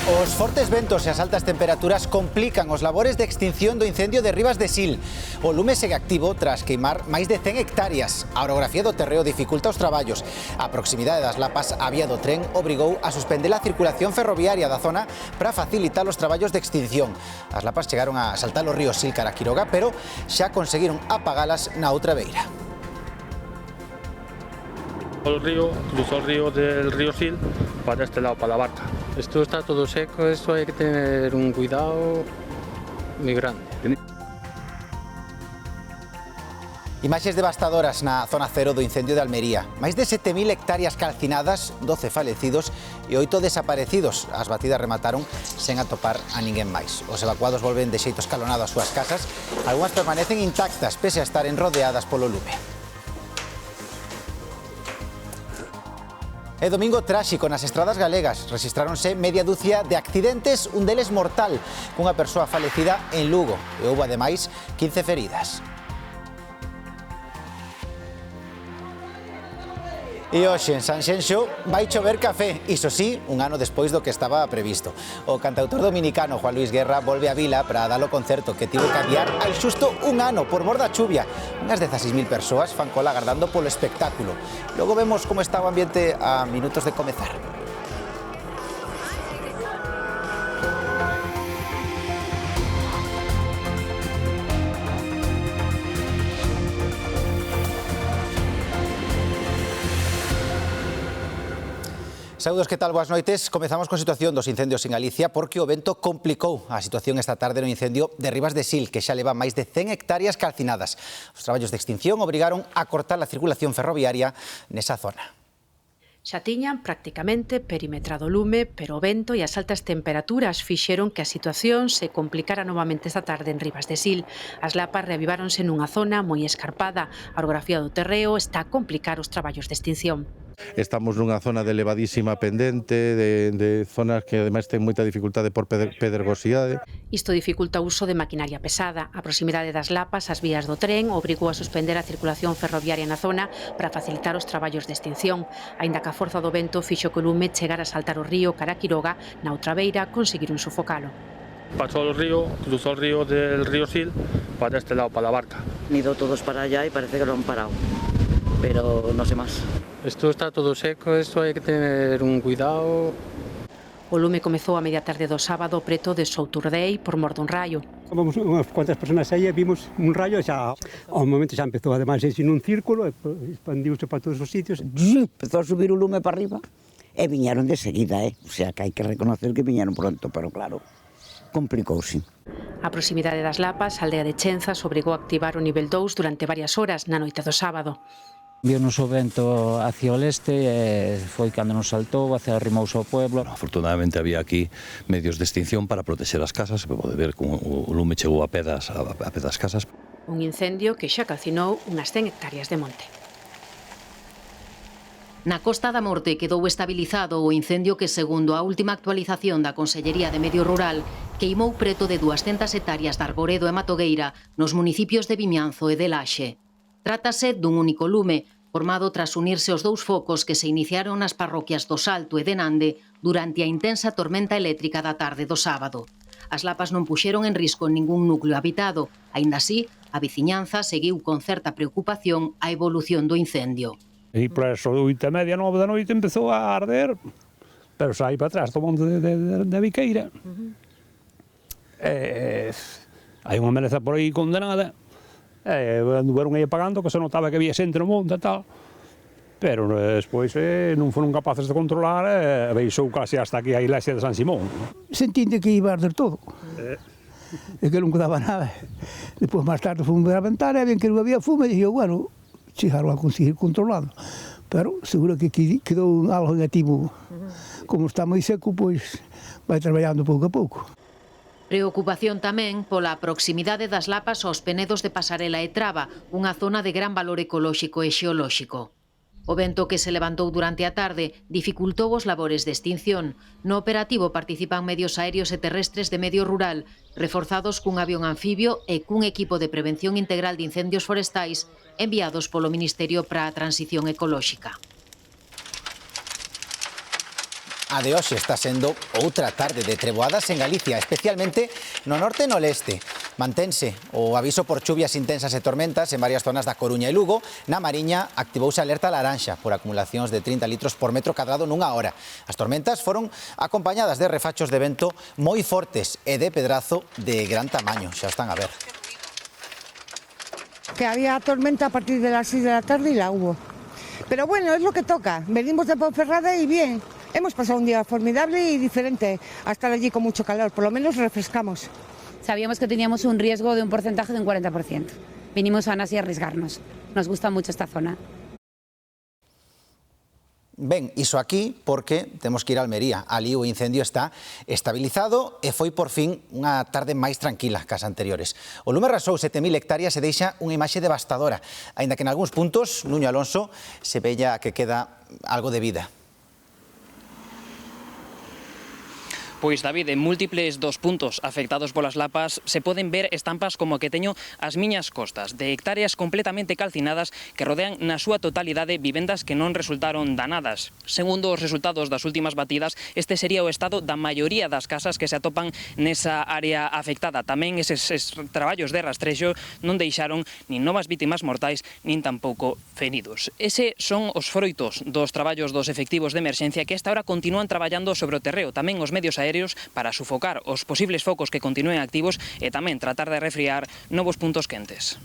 Os fortes ventos e as altas temperaturas complican os labores de extinción do incendio de Rivas de Sil. O lume segue activo tras queimar máis de 100 hectáreas. A orografía do terreo dificulta os traballos. A proximidade das lapas á vía do tren obrigou a suspender a circulación ferroviaria da zona para facilitar os traballos de extinción. As lapas chegaron a saltar o río Sil cara a Quiroga, pero xa conseguiron apagalas na outra beira. Cruzó el río del río Sil para este lado, para la barca. Esto está todo seco, esto hay que tener un cuidado muy grande. Imaxes devastadoras na zona cero do incendio de Almería. Máis de 7.000 hectáreas calcinadas, 12 falecidos e 8 desaparecidos. As batidas remataron sen atopar a ninguén máis. Os evacuados volven de xeito escalonado ás súas casas. Algúnas permanecen intactas, pese a estaren rodeadas polo lume. É domingo tráxico nas estradas galegas. Rexistráronse media dúcia de accidentes, un deles mortal, cunha persoa falecida en Lugo. E houbo ademais 15 feridas. E hoxe en Sanxenxo vai chover café, iso sí, un ano despois do que estaba previsto. O cantautor dominicano Juan Luis Guerra volve a vila para dar o concerto que tivo que adiar hai xusto un ano por mor da chuvia. Unhas 16.000 persoas fan cola agardando polo espectáculo. Logo vemos como está o ambiente a minutos de comezar. Saúdos, que tal? Boas noites. Comezamos con situación dos incendios en Galicia porque o vento complicou a situación esta tarde no incendio de Rivas de Sil, que xa leva máis de 100 hectáreas calcinadas. Os traballos de extinción obrigaron a cortar a circulación ferroviaria nesa zona. Xa tiñan prácticamente perimetrado o lume, pero o vento e as altas temperaturas fixeron que a situación se complicara novamente esta tarde en Rivas de Sil. As lapas reaviváronse nunha zona moi escarpada. A orografía do terreo está a complicar os traballos de extinción. Estamos nunha zona de elevadísima pendente, de zonas que ademais ten moita dificultade por pedregosidade. Isto dificulta o uso de maquinaria pesada. A proximidade das lapas ás vías do tren obrigou a suspender a circulación ferroviaria na zona para facilitar os traballos de extinción. Aínda que a forza do vento fixo que o lume chegara a saltar o río cara a Quiroga, na outra beira conseguiron sufocalo. Pasó el río, cruzó el río del río Sil para este lado, para la barca. Han ido todos para allá y parece que lo han parado, pero no sé más. Esto está todo seco, esto hay que tener un cuidado. O lume comezou a media tarde do sábado preto de Souturdei por mor dun raio. Vamos unhas cuantas personas aí e vimos un raio, xa ao momento xa empezou ademais en un círculo, expandiuse para todos os sitios. Empezó a subir o lume para arriba e viñeron de seguida, o sea que hai que reconocer que viñeron pronto, pero claro, complicouse. A proximidade das lapas, a aldea de Chenzas obrigou a activar o nivel 2 durante varias horas na noite do sábado. Vionos o vento hacia o leste e foi cando nos saltou, arrimouse ao pueblo. Afortunadamente había aquí medios de extinción para protexer as casas, se pode ver como o lume chegou a pé das casas. Un incendio que xa calcinou unhas 100 hectáreas de monte. Na Costa da Morte quedou estabilizado o incendio que, segundo a última actualización da Consellería de Medio Rural, queimou preto de 200 hectáreas de arboredo e matogueira nos municipios de Vimianzo e de Laxe. Trátase dun único lume, formado tras unirse os dous focos que se iniciaron nas parroquias do Salto e de Nande durante a intensa tormenta eléctrica da tarde do sábado. As lapas non puxeron en risco ningún núcleo habitado, aínda así, a veciñanza seguiu con certa preocupación a evolución do incendio. E por eso, 8:30, 9 da noite, empezou a arder, pero saí para atrás do monte de Viqueira. Hai unha meleza por aí condenada, anduveron aí apagando, que se notaba que había xente no monte e tal, pero despois non foron capaces de controlar e baixou case hasta aquí a iglesia de San Simón. Sentinde que iba a arder todo, e que non quedaba nada. Depois, máis tarde, fomos a aventar e ben que non había fume, e dixo, bueno, chegaron a conseguir controlado, pero seguro que quedou algo negativo. Como está moi seco, pois vai traballando pouco a pouco. Preocupación tamén pola proximidade das lapas aos penedos de Pasarela e Traba, unha zona de gran valor ecolóxico e xeolóxico. O vento que se levantou durante a tarde dificultou os labores de extinción. No operativo participan medios aéreos e terrestres de medio rural, reforzados cun avión anfibio e cun equipo de prevención integral de incendios forestais enviados polo Ministerio para a Transición Ecolóxica. A de hoxe está sendo outra tarde de treboadas en Galicia, especialmente no norte e no leste. Mantense o aviso por chuvias intensas e tormentas en varias zonas da Coruña e Lugo. Na Mariña activouse alerta laranxa por acumulacións de 30 litros por metro cadrado nunha hora. As tormentas foron acompañadas de refachos de vento moi fortes e de pedrazo de gran tamaño. Xa están a ver. Que había tormenta a partir de las 6 de la tarde y la hubo. Pero bueno, es lo que toca. Venimos de Ponferrada y bien. Hemos pasado un día formidable y diferente a estar allí con mucho calor. Por lo menos refrescamos. Sabíamos que teníamos un riesgo de un porcentaje de un 40%. Vinimos a Anas y a arriesgarnos. Nos gusta mucho esta zona. Ben, iso aquí porque temos que ir a Almería. Ali o incendio está estabilizado e foi por fin unha tarde máis tranquila que as anteriores. O lume arrasou 7.000 hectáreas e deixa unha imaxe devastadora, aínda que en algúns puntos, Nuño Alonso, se vella que queda algo de vida. Pois, David, en múltiples dos puntos afectados polas lapas se poden ver estampas como a que teño as miñas costas, de hectáreas completamente calcinadas que rodean na súa totalidade vivendas que non resultaron danadas. Segundo os resultados das últimas batidas, este sería o estado da maioría das casas que se atopan nesa área afectada. Tamén eses traballos de rastrexo non deixaron nin novas vítimas mortais, nin tampouco feridos. Ese son os froitos dos traballos dos efectivos de emerxencia que esta hora continúan traballando sobre o terreo, tamén os medios aéreos para sufocar os posibles focos que continúen activos e tamén tratar de refriar novos puntos quentes.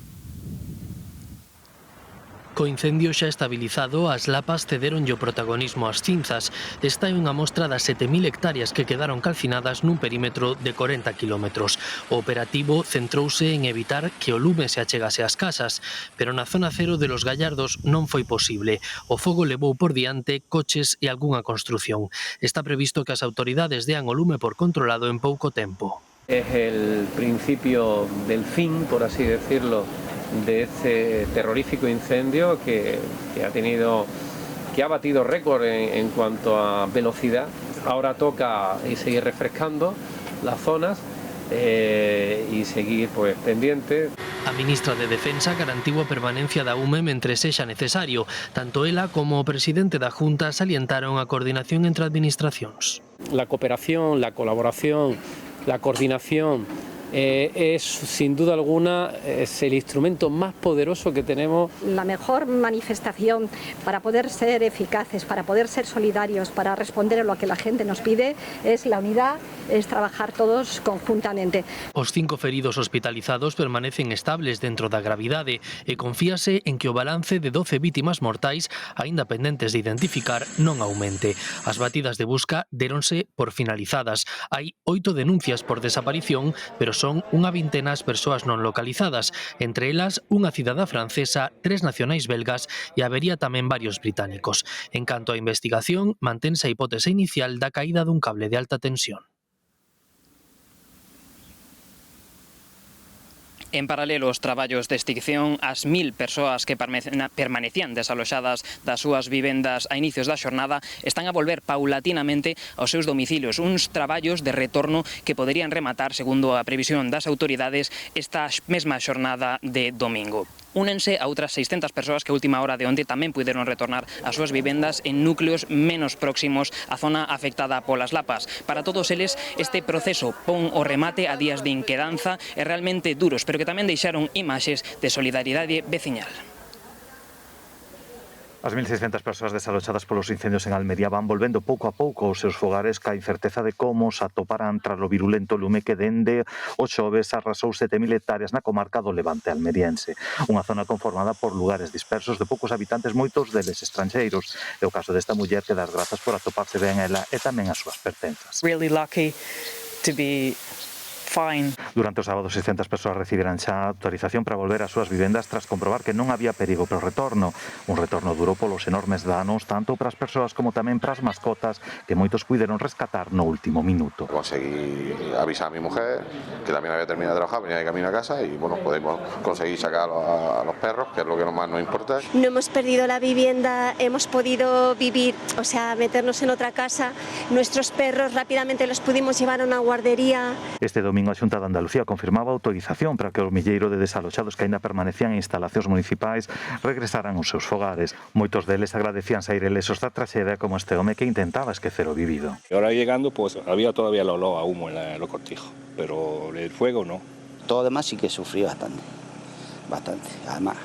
Co incendio xa estabilizado, as lapas cederonlle o protagonismo ás cinzas. Esta é unha mostra das 7.000 hectáreas que quedaron calcinadas nun perímetro de 40 kilómetros. O operativo centrouse en evitar que o lume se achegase ás casas, pero na zona cero de Los Gallardos non foi posible. O fogo levou por diante coches e algunha construción. Está previsto que as autoridades dean o lume por controlado en pouco tempo. Es el principio del fin, por así decirlo, de este terrorífico incendio que ha batido récord en cuanto a velocidad. Ahora toca seguir refrescando las zonas y seguir pendiente. A ministra de Defensa garantiu a permanencia da UME mentre sexa necesario. Tanto ela como o presidente da Junta salientaron a coordinación entre administracións. La cooperación, la colaboración, la coordinación es sin duda alguna es el instrumento más poderoso que tenemos. La mejor manifestación para poder ser eficaces, para poder ser solidarios, para responder a lo que la gente nos pide es la unidad, es trabajar todos conjuntamente. Os 5 feridos hospitalizados permanecen estables dentro da gravidade e confíase en que o balance de 12 vítimas mortais, aínda pendentes de identificar, non aumente. As batidas de busca déronse por finalizadas. Hai 8 denuncias por desaparición, pero son unha vintena as persoas non localizadas, entre elas unha cidadá francesa, 3 nacionais belgas e habería tamén varios británicos. En canto á investigación, mantense a hipótese inicial da caída dun cable de alta tensión. En paralelo aos traballos de extinción, as 1.000 persoas que permanecían desaloxadas das súas vivendas a inicios da xornada están a volver paulatinamente aos seus domicilios, uns traballos de retorno que poderían rematar, segundo a previsión das autoridades, esta mesma xornada de domingo. Únense a outras 600 persoas que a última hora de onte tamén puderon retornar ás súas vivendas en núcleos menos próximos á zona afectada polas lapas. Para todos eles, este proceso pon o remate a días de inquedanza e realmente duros, pero que tamén deixaron imaxes de solidariedade veciñal. As 1.600 persoas desaloxadas polos incendios en Almería van volvendo pouco a pouco aos seus fogares ca incerteza de como se atoparán tras o virulento lume que dende o xoves arrasou 7.000 hectáreas na comarca do Levante almeriense. Unha zona conformada por lugares dispersos de poucos habitantes, moitos deles estranxeiros. É o caso desta muller que das grazas por atoparse ben ela e tamén as súas pertenzas. Really lucky to be fine. Durante o sábado, 600 persoas recibiran xa autorización para volver ás súas vivendas tras comprobar que non había perigo para o retorno. Un retorno duro polos enormes danos, tanto para as persoas como tamén para as mascotas, que moitos puideron rescatar no último minuto. Conseguí avisar a mi mujer, que también había terminado de trabajar, venía de camino a casa y bueno, podemos conseguir sacar a los perros, que es lo que más nos importa. No hemos perdido la vivienda, hemos podido vivir, o sea, meternos en otra casa. Nuestros perros rápidamente los pudimos llevar a una guardería. Este domingo domingo a Xunta de Andalucía confirmaba a autorización para que o milleiro de desaloxados que aínda permanecían en instalacións municipais regresaran aos seus fogares. Moitos deles agradecían sair ilesos da traxedia como este home que intentaba esquecer o vivido. Ahora llegando, pues había todavía el olor a humo en los cortijos, pero el fuego no. Todo demás sí que sufrí bastante, además.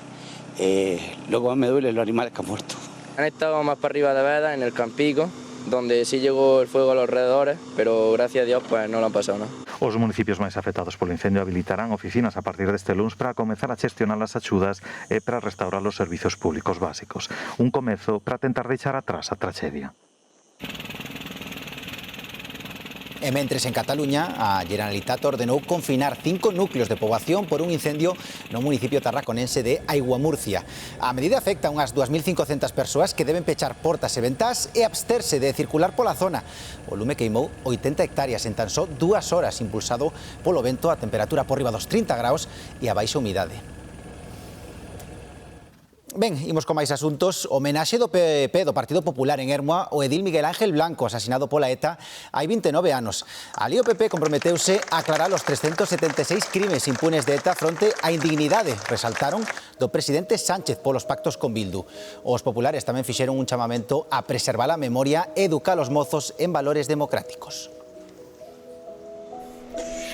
Lo que más me duele es los animales que han muerto. Han estado más para arriba de Veda, en el Campico, donde sí llegó el fuego a los alrededores, pero gracias a Dios pues no lo han pasado nada. Os municipios máis afectados polo incendio habilitarán oficinas a partir deste luns para comezar a xestionar as axudas e para restaurar os servizos públicos básicos. Un comezo para tentar deixar atrás a traxedia. E mentres en Cataluña, a Generalitat ordenou confinar 5 núcleos de poboación por un incendio no municipio tarraconense de Aiguamurcia. A medida afecta a unhas 2.500 persoas que deben pechar portas e ventás e absterse de circular pola zona. O lume queimou 80 hectáreas en tan só 2 horas, impulsado polo vento, a temperatura por riba dos 30 graus e a baixa humidade. Ben, imos con máis asuntos. Homenaxe do PP do Partido Popular en Ermua o edil Miguel Ángel Blanco, asasinado pola ETA hai 29 anos. Ali o PP comprometeuse a aclarar os 376 crimes impunes de ETA fronte á indignidade, resaltaron, do presidente Sánchez polos pactos con Bildu. Os populares tamén fixeron un chamamento a preservar a memoria e educar os mozos en valores democráticos.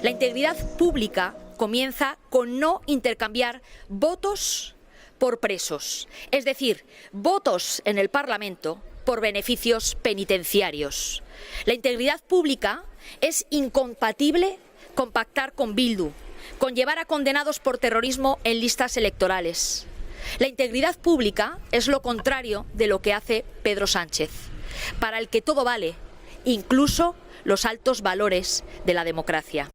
La integridad pública comienza con no intercambiar votos por presos, es decir, votos en el Parlamento por beneficios penitenciarios. La integridad pública es incompatible con pactar con Bildu, con llevar a condenados por terrorismo en listas electorales. La integridad pública es lo contrario de lo que hace Pedro Sánchez, para el que todo vale, incluso los altos valores de la democracia.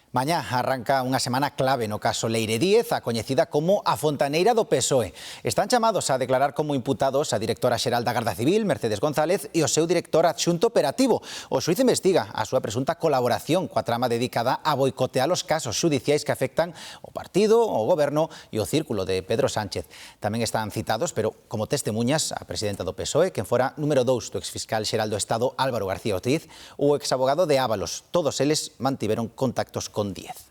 Mañá arranca unha semana clave no caso Leire Díez, a coñecida como a Fontaneira do PSOE. Están chamados a declarar como imputados a directora xeral da Garda Civil, Mercedes González, e o seu director adxunto operativo. O xuíz investiga a súa presunta colaboración coa trama dedicada a boicotear os casos xudiciais que afectan o partido, o goberno e o círculo de Pedro Sánchez. Tamén están citados, pero como testemunhas, a presidenta do PSOE, quen fora número 2 do exfiscal xeral do Estado Álvaro García Ortiz, o exabogado de Ábalos. Todos eles mantiveron contactos con Díez.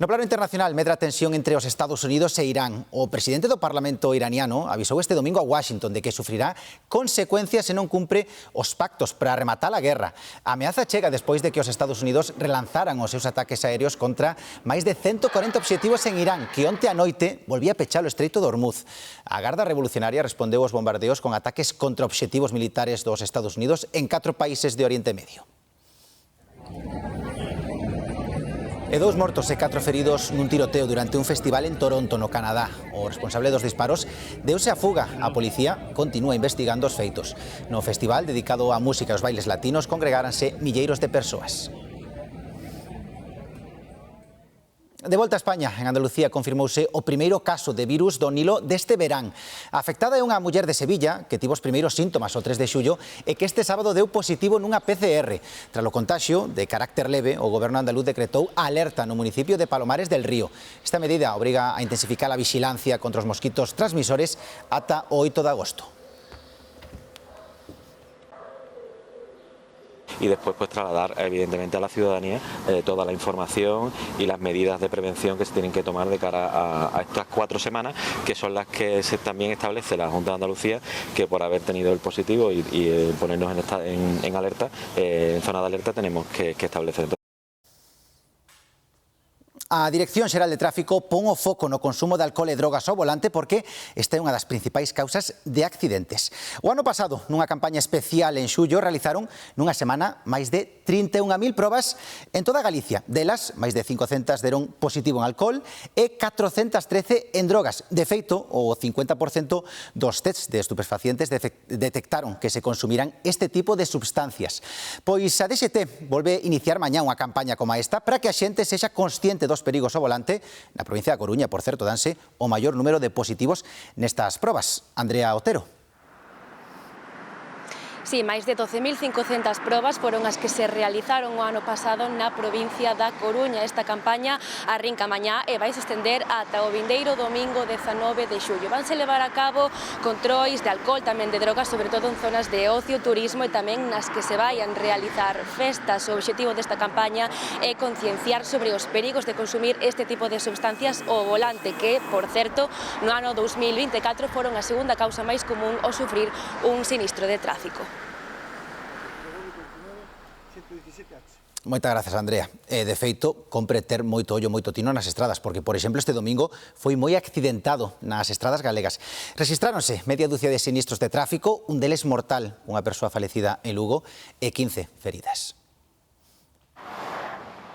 No plano internacional, medra a tensión entre os Estados Unidos e Irán. O presidente do Parlamento iraniano avisou este domingo a Washington de que sufrirá consecuencias se non cumpre os pactos para rematar a guerra. A ameaza chega despois de que os Estados Unidos relanzaran os seus ataques aéreos contra máis de 140 obxectivos en Irán, que onte a noite volvía a pechar o Estreito de Hormuz. A Garda Revolucionaria respondeu aos bombardeos con ataques contra obxectivos militares dos Estados Unidos en 4 países de Oriente Medio. E 2 mortos e 4 feridos nun tiroteo durante un festival en Toronto, no Canadá. O responsable dos disparos deuse a fuga. A policía continúa investigando os feitos. No festival dedicado á música e aos bailes latinos congregáranse milleiros de persoas. De volta a España, en Andalucía confirmouse o primeiro caso de virus do Nilo deste verán. A afectada é unha muller de Sevilla que tivo os primeiros síntomas o 3 de xullo e que este sábado deu positivo nunha PCR. Tras o contagio, de carácter leve, o goberno andaluz decretou a alerta no municipio de Palomares del Río. Esta medida obriga a intensificar a vixilancia contra os mosquitos transmisores ata o 8 de agosto. Y después pues trasladar evidentemente a la ciudadanía toda la información y las medidas de prevención que se tienen que tomar de cara a estas 4 semanas, que son las que también establece la Junta de Andalucía, que por haber tenido el positivo y ponernos en alerta, en zona de alerta, tenemos que establecer. A Dirección Xeral de Tráfico pon o foco no consumo de alcohol e drogas ao volante porque esta é unha das principais causas de accidentes. O ano pasado, nunha campaña especial en xullo, realizaron nunha semana máis de 31.000 probas en toda Galicia. Delas, máis de 500 deron positivo en alcohol e 413 en drogas. De feito, o 50% dos tests de estupefacientes detectaron que se consumiran este tipo de substancias. Pois a DXT volve iniciar mañá unha campaña como esta para que a xente sexa consciente dos perigos ao volante. Na provincia da Coruña, por certo, danse o maior número de positivos nestas probas. Andrea Otero. Sí, máis de 12.500 probas foron as que se realizaron o ano pasado na provincia da Coruña. Esta campaña arrinca mañá e vai se estender ata o vindeiro domingo 19 de xullo. Vanse levar a cabo controis de alcohol, tamén de drogas, sobre todo en zonas de ocio, turismo e tamén nas que se vayan realizar festas. O obxectivo desta campaña é concienciar sobre os perigos de consumir este tipo de sustancias ao volante, que, por certo, no ano 2024 foron a segunda causa máis común ao sufrir un sinistro de tráfico. Moitas grazas, Andrea. De feito, compre ter moito ollo, moito tino nas estradas, porque, por exemplo, este domingo foi moi accidentado nas estradas galegas. Rexistráronse media dúcia de sinistros de tráfico, un deles mortal, unha persoa falecida en Lugo e 15 feridas.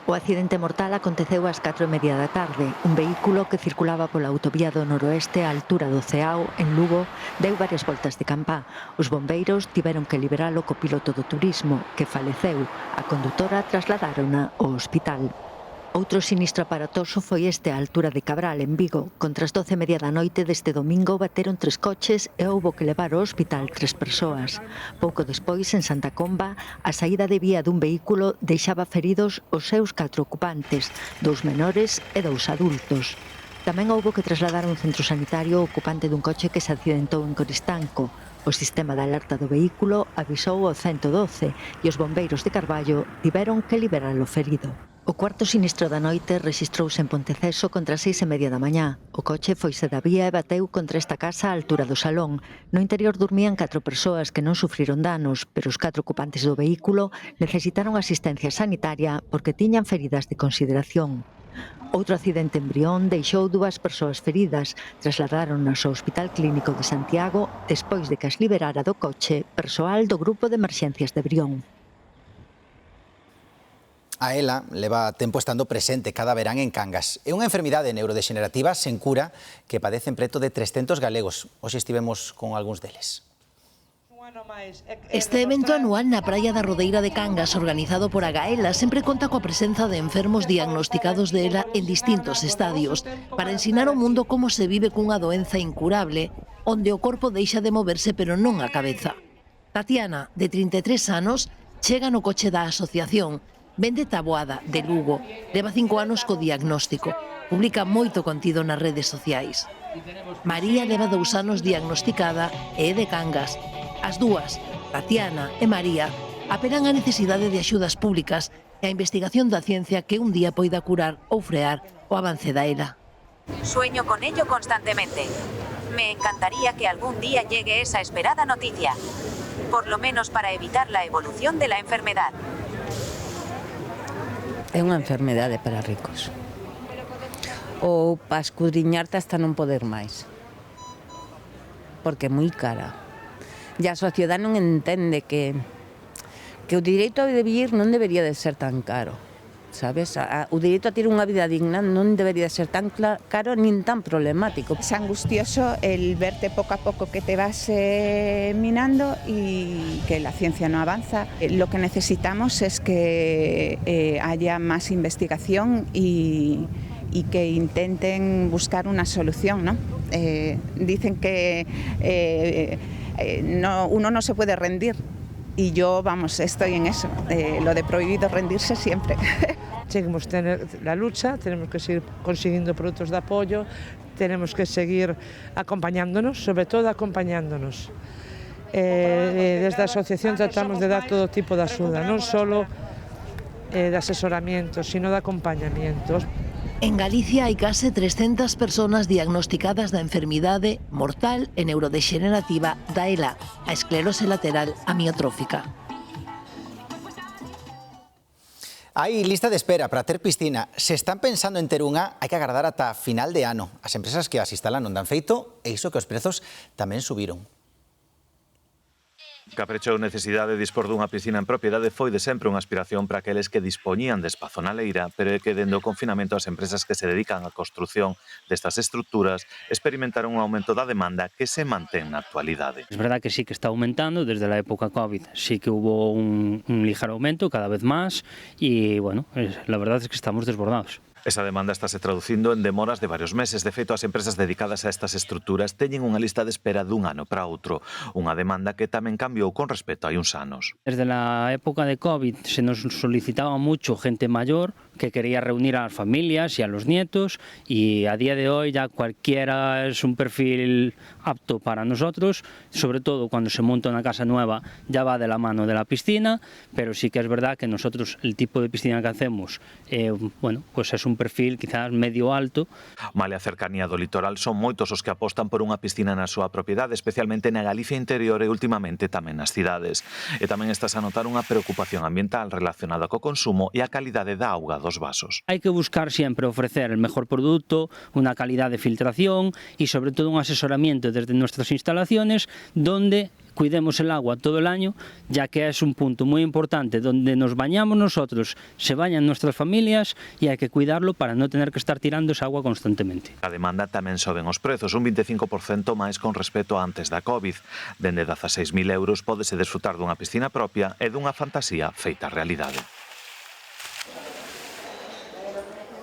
O accidente mortal aconteceu ás 4:30 da tarde. Un vehículo que circulaba pola autovía do noroeste á altura do Ceao, en Lugo, deu varias voltas de campá. Os bombeiros tiveron que liberalo co piloto do turismo, que faleceu. A condutora trasladárona ao hospital. Outro sinistro aparatoso foi este á altura de Cabral, en Vigo. Contra as 12:30 da noite deste domingo bateron 3 coches e houbo que levar ao hospital 3 persoas. Pouco despois, en Santa Comba, a saída de vía dun vehículo deixaba feridos os seus 4 ocupantes, 2 menores e 2 adultos. Tamén houbo que trasladar a un centro sanitario o ocupante dun coche que se accidentou en Coristanco. O sistema de alerta do vehículo avisou ao 112 e os bombeiros de Carballo tiveron que liberar o ferido. O cuarto sinistro da noite rexistrouse en Ponteceso contra as 6:30 da mañá. O coche foise da vía e bateu contra esta casa á altura do Salón. No interior dormían 4 persoas que non sufriron danos, pero os 4 ocupantes do vehículo necesitaron asistencia sanitaria porque tiñan feridas de consideración. Outro accidente en Brión deixou 2 persoas feridas. Trasladáronas ao Hospital Clínico de Santiago despois de que as liberara do coche persoal do Grupo de Emerxencias de Brión. A ela leva tempo estando presente cada verán en Cangas. É unha enfermidade neurodexenerativa sen cura que padecen preto de 300 galegos. Hoxe estivemos con algúns deles. Este evento anual na praia da Rodeira de Cangas, organizado por Agaela, sempre conta coa presenza de enfermos diagnosticados de ela en distintos estadios, para ensinar ao mundo como se vive cunha doenza incurable, onde o corpo deixa de moverse pero non a cabeza. Tatiana, de 33 anos, chega no coche da asociación. Vende taboada, de Lugo. Leva 5 anos co diagnóstico. Publica moito contido nas redes sociais. María leva 2 anos diagnosticada e é de Cangas. As dúas, Tatiana e María, apelan a necesidade de axudas públicas e a investigación da ciencia que un día poida curar ou frear o avance da ELA. Sueño con ello constantemente. Me encantaría que algún día llegue esa esperada noticia, por lo menos para evitar la evolución de la enfermedad. É unha enfermedade para ricos. Ou para escudriñarte hasta non poder máis. Porque é moi cara. E a sociedade non entende que o direito a vivir non debería de ser tan caro. Sabes? O direito a ter unha vida digna non debería ser tan caro nin tan problemático. Es angustioso el verte poco a poco que te vas minando y que la ciencia no avanza. Lo que necesitamos es que haya más investigación y que intenten buscar una solución, ¿no? Dicen que uno no se puede rendir. Y yo, vamos, estoy en eso, lo de prohibido rendirse siempre. Seguimos tener la lucha, tenemos que seguir consiguiendo productos de apoyo, tenemos que seguir acompañándonos, sobre todo acompañándonos. Desde a asociación tratamos de dar todo tipo de axuda, non solo de asesoramiento, sino de acompañamiento. En Galicia hai case 300 persoas diagnosticadas da enfermidade mortal e neurodexenerativa da ELA, a esclerose lateral amiotrófica. Hai lista de espera para ter piscina. Se están pensando en ter unha, hai que agardar ata final de ano. As empresas que as instalan non dan feito e iso que os prezos tamén subiron. Caprechou necesidade de dispor dunha piscina en propiedade foi de sempre unha aspiración para aqueles que dispoñían de espazo na leira, pero é que dende o confinamento as empresas que se dedican á construción destas estructuras experimentaron un aumento da demanda que se mantén na actualidade. Es verdad que sí que está aumentando desde la época COVID, sí que hubo un ligero aumento cada vez más y bueno, la verdad es que estamos desbordados. Esa demanda estáse traducindo en demoras de varios meses. De feito, as empresas dedicadas a estas estruturas teñen unha lista de espera dun ano para outro. Unha demanda que tamén cambiou con respecto hai uns anos. Desde la época de COVID se nos solicitaba mucho gente mayor que quería reunir a las familias y a los nietos, y a día de hoy ya cualquiera es un perfil apto para nosotros, sobre todo cuando se monta una casa nueva ya va de la mano de la piscina, pero sí que es verdad que nosotros el tipo de piscina que hacemos pues es un perfil quizás medio alto. Malia a cercanía do litoral, son moitos os que apostan por unha piscina na súa propiedade, especialmente na Galicia interior e últimamente tamén nas cidades. E tamén estás a notar unha preocupación ambiental relacionada co consumo e a calidade da auga dos vasos. Hay que buscar siempre ofrecer el mejor producto, una calidad de filtración y sobre todo un asesoramiento desde nuestras instalaciones donde cuidemos el agua todo el año, ya que es un punto muy importante donde nos bañamos nosotros, se bañan nuestras familias y hay que cuidarlo para no tener que estar tirando esa agua constantemente. A demanda tamén soben os prezos, un 25% máis con respecto a antes da COVID. Dende 16.000 euros pódese desfrutar dunha piscina propia e dunha fantasía feita realidade.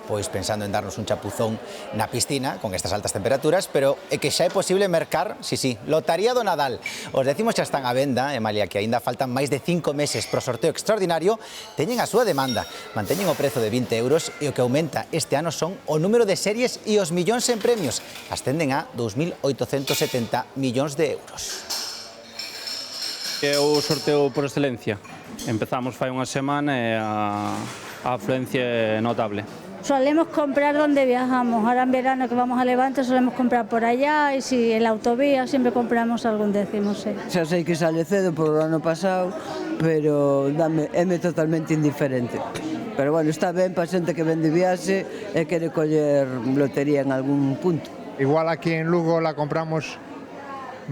Pois pensando en darnos un chapuzón na piscina con estas altas temperaturas, pero é que xa é posible mercar, lotaría do Nadal. Os decimos xa están á venda, e malia que aínda faltan máis de 5 meses pro sorteo extraordinario, teñen a súa demanda. Manteñen o prezo de 20 euros e o que aumenta este ano son o número de series e os millóns en premios. Ascenden a 2.870 millóns de euros. É o sorteo por excelencia. Empezamos fai unha semana e a afluencia é notable. Solemos comprar donde viajamos. Ahora en verano que vamos a Levante solemos comprar por allá, y si en la autovía siempre compramos algún décimo. Xa sei que sale cedo por o ano pasado, pero éme totalmente indiferente. Pero bueno, está ben para xente que vende viaxe e quere coller lotería en algún punto. Igual aquí en Lugo la compramos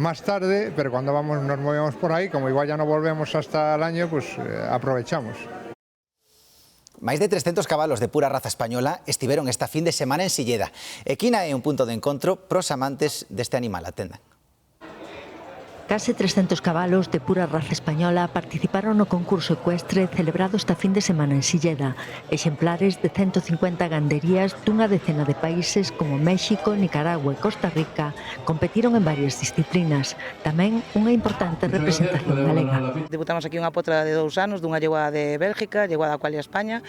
más tarde, pero cuando nos movemos por ahí, como igual ya no volvemos hasta el año, pues aprovechamos. Máis de 300 cabalos de pura raza española estiveron esta fin de semana en Silleda. Equina é un punto de encontro pros amantes deste animal, atendan. Case 300 cabalos de pura raza española participaron no concurso ecuestre celebrado esta fin de semana en Silleda. Exemplares de 150 ganderías dunha decena de países como México, Nicaragua e Costa Rica competiron en varias disciplinas. Tamén unha importante representación galega. Debutamos aquí unha potra de 2 anos dunha yegua de Bélgica, yegua da Qualia España.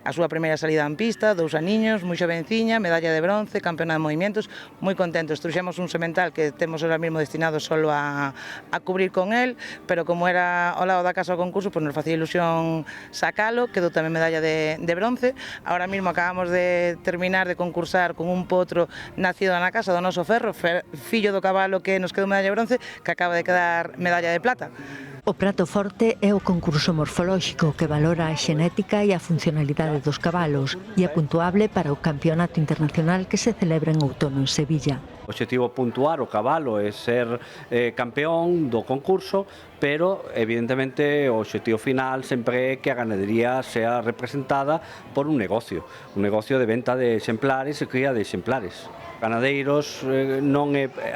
A súa primeira salida en pista, 2 aniños, moi xovenciña, medalla de bronce, campeona de movimientos, moi contentos. Truxemos un semental que temos ahora mesmo destinado solo a cubrir con él, pero como era ao lado da casa do concurso, pues nos facía ilusión sacalo, quedou tamén medalla de bronce. Ahora mesmo acabamos de terminar de concursar con un potro nacido na casa do noso Ferro, fillo do cabalo que nos quedou medalla de bronce, que acaba de quedar medalla de plata. O prato forte é o concurso morfolóxico que valora a xenética e a funcionalidade dos cabalos e é puntuable para o campeonato internacional que se celebra en outono en Sevilla. O obxectivo puntuar o cabalo é ser campeón do concurso, pero evidentemente o obxectivo final sempre é que a ganadería sea representada por un negocio de venta de exemplares e cría de exemplares. Ganadeiros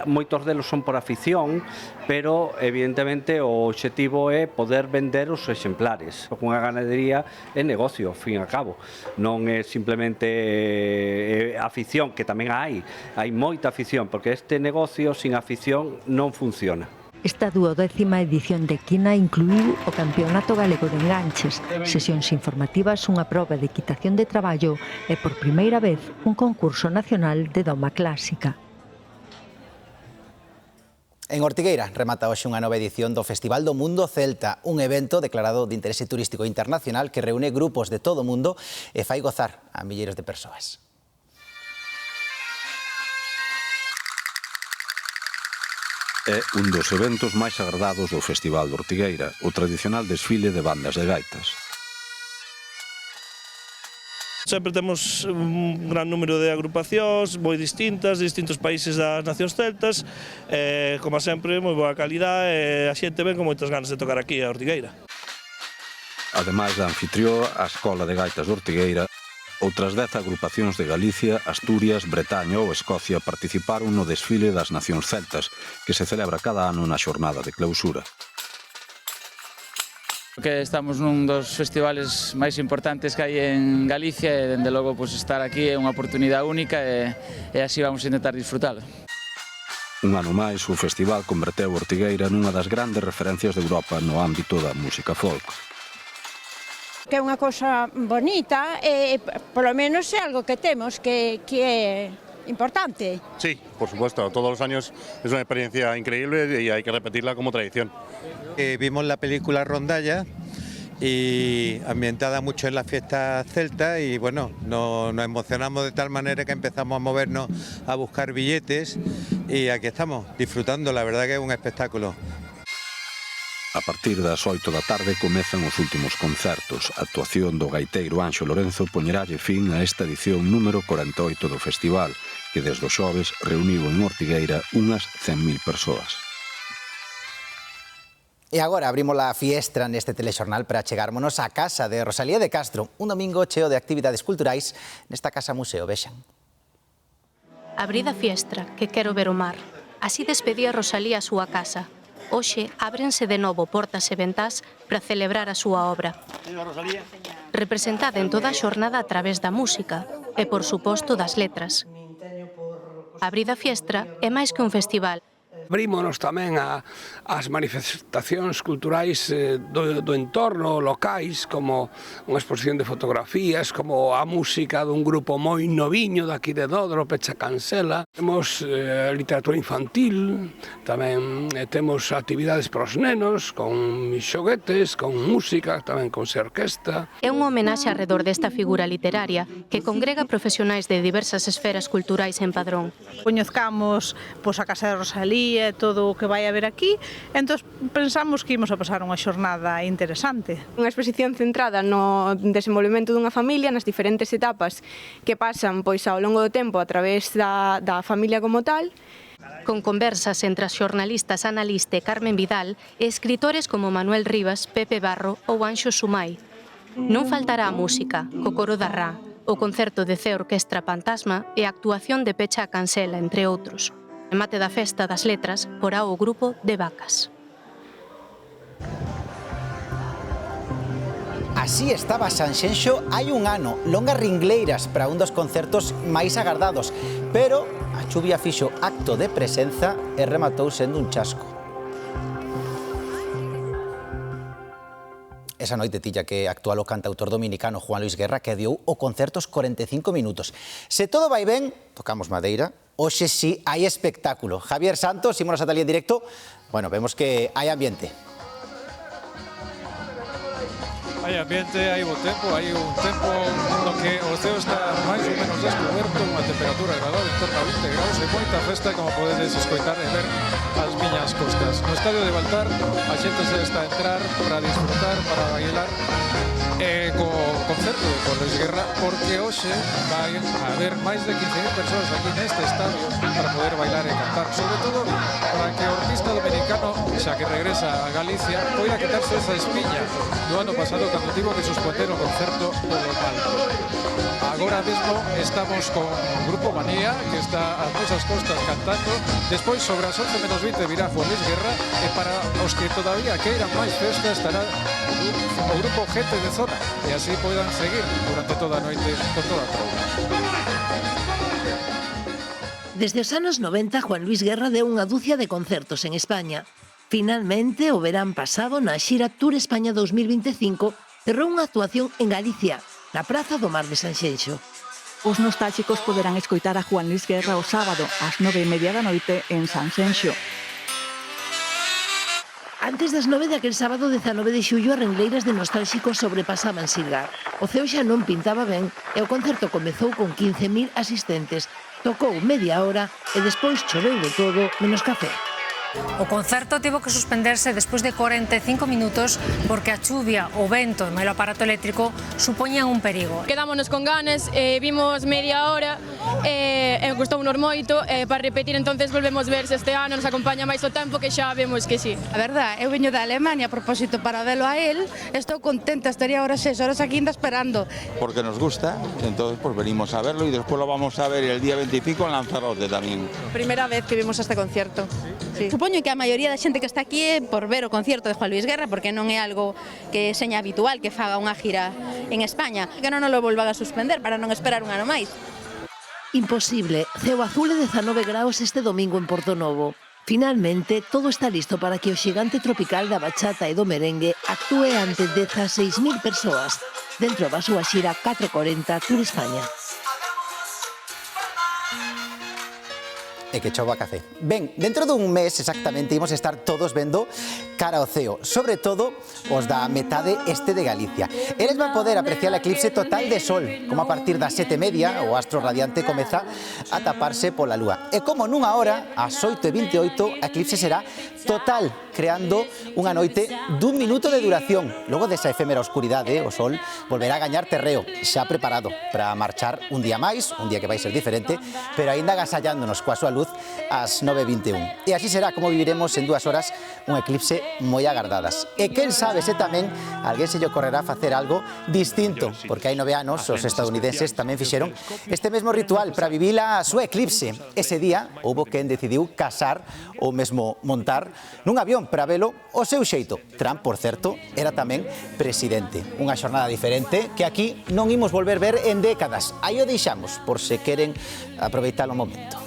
moitos delos son por afición, pero evidentemente o obxectivo é poder vender os exemplares. Unha ganadería é negocio, ao fin e ao cabo, non é simplemente afición, que tamén hai moita afición, porque este negocio sin afición non funciona. Esta 12ª edición de Equina incluiu o Campeonato Galego de Enganches, sesións informativas, unha proba de equitación de traballo e, por primeira vez, un concurso nacional de doma clásica. En Ortigueira remata hoxe unha nova edición do Festival do Mundo Celta, un evento declarado de interese turístico internacional que reúne grupos de todo o mundo e fai gozar a milleiros de persoas. É un dos eventos máis agradados do Festival de Ortigueira, o tradicional desfile de bandas de gaitas. Sempre temos un gran número de agrupacións moi distintas, de distintos países das nacións celtas, como sempre, moi boa calidad e a xente ven con moitas ganas de tocar aquí a Ortigueira. Ademais da anfitrió, a Escola de Gaitas de Ortigueira, outras 10 agrupacións de Galicia, Asturias, Bretaña ou Escocia participaron no desfile das nacións celtas, que se celebra cada ano na xornada de clausura. Que estamos nun dos festivales máis importantes que hai en Galicia e, dende logo, estar aquí é unha oportunidade única e así vamos a intentar disfrutalo. Un ano máis, o festival converteu Ortigueira nunha das grandes referencias de Europa no ámbito da música folk. Que é unha cousa bonita e, polo menos, é algo que temos que é importante. Sí, por supuesto, todos los años es una experiencia increíble y hay que repetirla como tradición. Vimos la película Rondalla y ambientada mucho en la fiesta celta y bueno, nos emocionamos de tal manera que empezamos a movernos a buscar billetes y aquí estamos disfrutando, la verdad que es un espectáculo. A partir das 8 da tarde comezan os últimos concertos. A actuación do gaiteiro Anxo Lorenzo poñeralle fin a esta edición número 48 do festival, que desde o xoves reuniu en Ortigueira unhas 100.000 persoas. E agora abrimos a fiestra neste telexornal para chegármonos á casa de Rosalía de Castro, un domingo cheo de actividades culturais nesta casa museo, vexan. Abrid a fiestra, que quero ver o mar. Así despedía Rosalía a súa casa. Hoxe ábrense de novo portas e ventás para celebrar a súa obra. Representada en toda a xornada a través da música e, por suposto, das letras. Abrid a fiestra é máis que un festival. Abrímonos tamén ás manifestacións culturais do entorno, locais, como unha exposición de fotografías, como a música dun grupo moi noviño daqui de Dodro, Pecha Cancela. Temos literatura infantil, tamén temos actividades para os nenos, con xoguetes, con música, tamén con orquesta. É unha homenaxe arredor desta figura literaria que congrega profesionais de diversas esferas culturais en Padrón. Coñezcamos a Casa de Rosalía, todo o que vai haber aquí, entón pensamos que imos a pasar unha xornada interesante. Unha exposición centrada no desenvolvemento dunha familia nas diferentes etapas que pasan ao longo do tempo a través da familia como tal. Con conversas entre as xornalistas Ana Liste e Carmen Vidal e escritores como Manuel Rivas, Pepe Barro ou Anxo Sumai. Non faltará a música, co coro da Rá, o concerto de Cea Orquestra Pantasma e a actuación de Pecha Cancela, entre outros. Remate da festa das letras porá o grupo de Vacas. Así estaba Sanxenxo hai un ano, longas ringleiras para un dos concertos máis agardados, pero a chuvia fixo acto de presenza e rematou sendo un chasco. Esa noite tilla que actual o cantautor dominicano Juan Luis Guerra que deu o concerto os 45 minutos. Se todo vai ben, tocamos madeira, hoxe sí hai espectáculo. Javier Santos, Simona Satalí en directo. Bueno, vemos que hai ambiente. Hai ambiente, hai bo tempo, hai un tempo no que o ceo está máis ou menos descoberto, unha temperatura agradable en torno a 20 graus e moita festa, como podedes escoitar e ver as miñas costas. No estadio de Baltar, a xente se está a entrar para disfrutar, para bailar co concerto de Juan Luis Guerra, porque hoxe vai haber máis de 15.000 persoas aquí neste estadio para poder bailar e cantar, sobre todo para que o artista dominicano, xa que regresa a Galicia, poida quitarse esa espiña do ano pasado cando tivo que suspender o concerto polo palco. Agora mesmo estamos con o Grupo Manía, que está ás nosas costas cantando. Despois, sobre as 11 menos 20, virá Juan Luis Guerra, e para os que todavía queiran máis festa estará o Grupo Gente de Zona, e así poidan seguir durante toda a noite con toda a trouba. Desde os anos 90, Juan Luis Guerra deu unha dúcia de concertos en España. Finalmente, o verán pasado, na xira Tour España 2025, cerrou unha actuación en Galicia, na Praza do Mar de Sanxenxo. Os nostálxicos poderán escoitar a Juan Luis Guerra o sábado ás 9:30 da noite en Sanxenxo. Antes das 9 daquel sábado 19 de xullo, as rengleiras de nostálxicos sobrepasaban Silgar. O ceo xa non pintaba ben e o concerto comezou con 15.000 asistentes. Tocou media hora e despois choveu de todo menos café. O concerto tivo que suspenderse despois de 45 minutos porque a chuvia, o vento e o aparato eléctrico supoñían un perigo. Quedámonos con ganas, vimos media hora e gustounos moito, para repetir entonces volvemos ver se este ano nos acompaña máis o tempo, que xa vemos que sí. A verdad, eu veño da Alemania a propósito para velo a él, estou contenta, estaría ahora 6 horas aquí ainda esperando. Porque nos gusta, entonces pues venimos a verlo y después lo vamos a ver el día 25 en Lanzarote también. Primera vez que vimos este concierto. Supoño que a maioría da xente que está aquí é por ver o concierto de Juan Luis Guerra, porque non é algo que seña habitual que faga unha gira en España. Que non lo volvan a suspender para non esperar un ano máis. Imposible. Ceo azul e 19 graus este domingo en Portonovo. Finalmente, todo está listo para que o xigante tropical da bachata e do merengue actúe ante 16.000 persoas dentro da súa xira 440 Tour España. E que chova café. Ben, dentro dun mes exactamente imos estar todos vendo cara ao ceo, sobre todo os da metade este de Galicia. Eles van poder apreciar o eclipse total de sol, como a partir das 7:30 o astro radiante comeza a taparse pola lúa. E como nunha hora, ás 8:28, a eclipse será total, creando unha noite dun minuto de duración. Logo desa efémera oscuridade, o sol volverá a gañar terreo, xa preparado para marchar un día máis, un día que vai ser diferente, pero aínda agasallándonos coa súa luz ás 9:21. E así será como viviremos en 2 horas un eclipse moi agardadas. E quen sabe se tamén alguén se lle ocorrerá facer algo distinto, porque hai 9 anos os estadounidenses tamén fixeron este mesmo ritual para vivir a súa eclipse. Ese día houbo quen decidiu casar ou mesmo montar nun avión para velo o seu xeito. Trump, por certo, era tamén presidente. Unha xornada diferente que aquí non imos volver ver en décadas. Aí o deixamos, por se queren aproveitar o momento.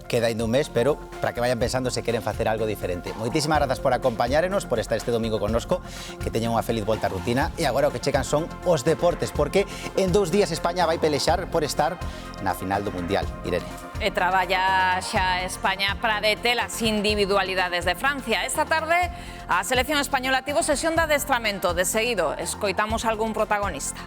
Queda ainda un mes, pero para que vayan pensando se queren facer algo diferente. Moitísimas grazas por acompañárenos, por estar este domingo connosco, que teñan unha feliz volta á rutina. E agora o que chegan son os deportes, porque en 2 días España vai pelexar por estar na final do Mundial. Irene. E traballa xa España para deter as individualidades de Francia. Esta tarde a selección española tivo sesión de adestramento. De seguido, escoitamos algún protagonista.